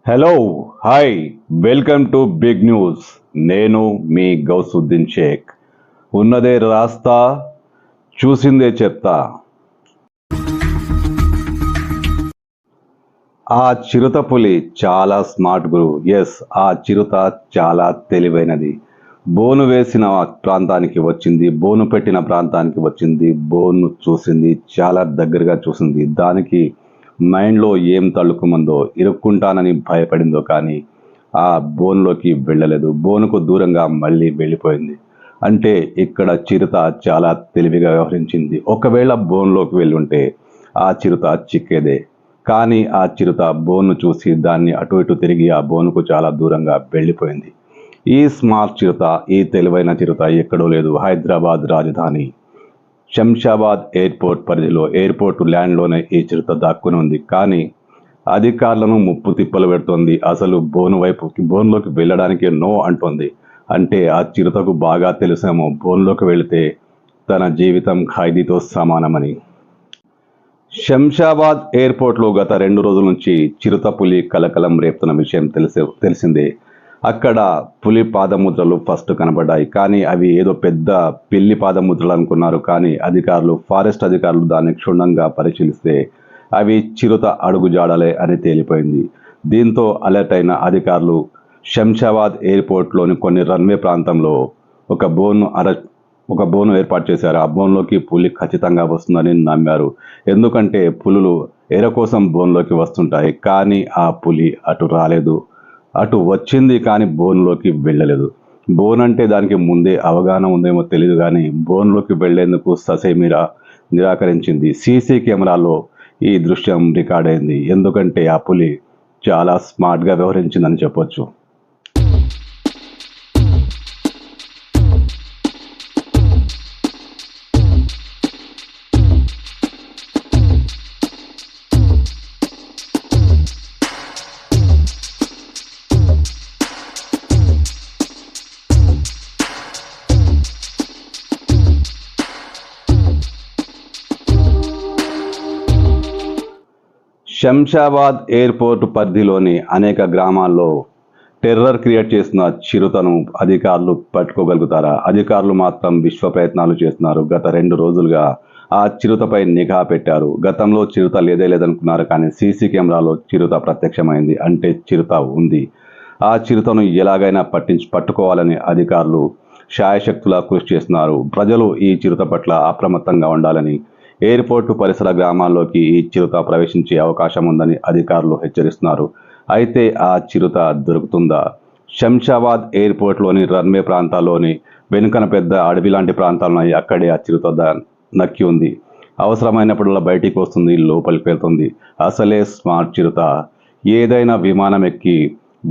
Hello hi welcome to big news. నేను మీ గౌసుద్దీన్ షేక్. ఉన్నదే రాస్తా, చూసిందే చెప్తా. ఆ చిరుత పులి చాలా స్మార్ట్ గురు. ఎస్, ఆ చిరుత చాలా తెలివైనది. బోను వేసిన ప్రాంతానికి వచ్చింది, బోను పెట్టిన ప్రాంతానికి వచ్చింది, బోను చూసింది, చాలా దగ్గరగా చూసింది. దానికి మైండ్లో ఏం తళుకుమందో, ఇరుక్కుంటానని భయపడిందో కానీ ఆ బోన్లోకి వెళ్ళలేదు. బోనుకు దూరంగా మళ్ళీ వెళ్ళిపోయింది. అంటే ఇక్కడ చిరుత చాలా తెలివిగా వ్యవహరించింది. ఒకవేళ బోన్లోకి వెళ్ళుంటే ఆ చిరుత చిక్కేదే. కానీ ఆ చిరుత బోన్ను చూసి దాన్ని అటు ఇటు తిరిగి ఆ బోనుకు చాలా దూరంగా వెళ్ళిపోయింది. ఈ స్మార్ట్ చిరుత, ఈ తెలివైన చిరుత ఎక్కడో లేదు, హైదరాబాద్ రాజధాని శంషాబాద్ ఎయిర్పోర్ట్ పరిధిలో, ఎయిర్పోర్ట్ ల్యాండ్లోనే ఈ చిరుత దాక్కుని ఉంది. కానీ అధికారులను ముప్పు తిప్పలు పెడుతోంది. అసలు బోన్లోకి వెళ్ళడానికి నో అంటోంది. అంటే ఆ చిరుతకు బాగా తెలుసేమో బోన్లోకి వెళితే తన జీవితం ఖైదీతో సమానమని. శంషాబాద్ ఎయిర్పోర్ట్లో గత 2 రోజుల నుంచి చిరుత పులి కలకలం రేపుతున్న విషయం తెలిసిందే. అక్కడ పులి పాదముద్రలు ఫస్ట్ కనబడ్డాయి. కానీ అవి ఏదో పెద్ద పిల్లి పాదముద్రలు అనుకున్నారు. కానీ ఫారెస్ట్ అధికారులు దాన్ని క్షుణ్ణంగా పరిశీలిస్తే అవి చిరుత అడుగుజాడలే అని తేలిపోయింది. దీంతో అలర్ట్ అయిన అధికారులు శంషాబాద్ ఎయిర్పోర్ట్లోని కొన్ని రన్వే ప్రాంతంలో ఒక బోను ఏర్పాటు చేశారు. ఆ బోన్లోకి పులి ఖచ్చితంగా వస్తుందని నమ్మారు. ఎందుకంటే పులులు ఎర కోసం బోన్లోకి వస్తుంటాయి. కానీ ఆ పులి అటు రాలేదు. అటు వచ్చింది కానీ బోన్లోకి వెళ్ళలేదు. బోన్ అంటే దానికి ముందే అవగాహన ఉందేమో తెలియదు కానీ బోన్లోకి వెళ్లేందుకు ససేమిరా నిరాకరించింది. సీసీ కెమెరాలో ఈ దృశ్యం రికార్డ్ అయింది. ఎందుకంటే ఆ పులి చాలా స్మార్ట్గా వ్యవహరించిందని చెప్పొచ్చు. శంషాబాద్ ఎయిర్పోర్ట్ పరిధిలోని అనేక గ్రామాల్లో టెర్రర్ క్రియేట్ చేసిన చిరుతను అధికారులు పట్టుకోగలుగుతారా? అధికారులు మాత్రం విశ్వ ప్రయత్నాలు చేస్తున్నారు. గత 2 రోజులుగా ఆ చిరుతపై నిఘా పెట్టారు. గతంలో చిరుత లేదనుకున్నారు కానీ సీసీ కెమెరాలో చిరుత ప్రత్యక్షమైంది. అంటే చిరుత ఉంది. ఆ చిరుతను ఎలాగైనా పట్టుకోవాలని అధికారులు శాయశక్తులా కృషి చేస్తున్నారు. ప్రజలు ఈ చిరుత పట్ల అప్రమత్తంగా ఉండాలని, ఎయిర్పోర్టు పరిసర గ్రామాల్లోకి ఈ చిరుత ప్రవేశించే అవకాశం ఉందని అధికారులు హెచ్చరిస్తున్నారు. అయితే ఆ చిరుత దొరుకుతుందా? శంషాబాద్ ఎయిర్పోర్ట్లోని రన్వే ప్రాంతాల్లోని వెనుకన పెద్ద అడవి లాంటి ప్రాంతాలున్నాయి. అక్కడే ఆ చిరుత నక్కి ఉంది. అవసరమైనప్పుడల్లా బయటికి వస్తుంది, లోపలికి వెళ్తుంది. అసలే స్మార్ట్ చిరుత. ఏదైనా విమానం ఎక్కి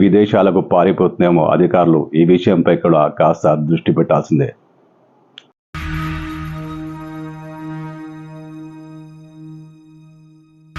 విదేశాలకు పారిపోతుందేమో. అధికారులు ఈ విషయంపై కూడా కాస్త దృష్టి పెట్టాల్సిందే.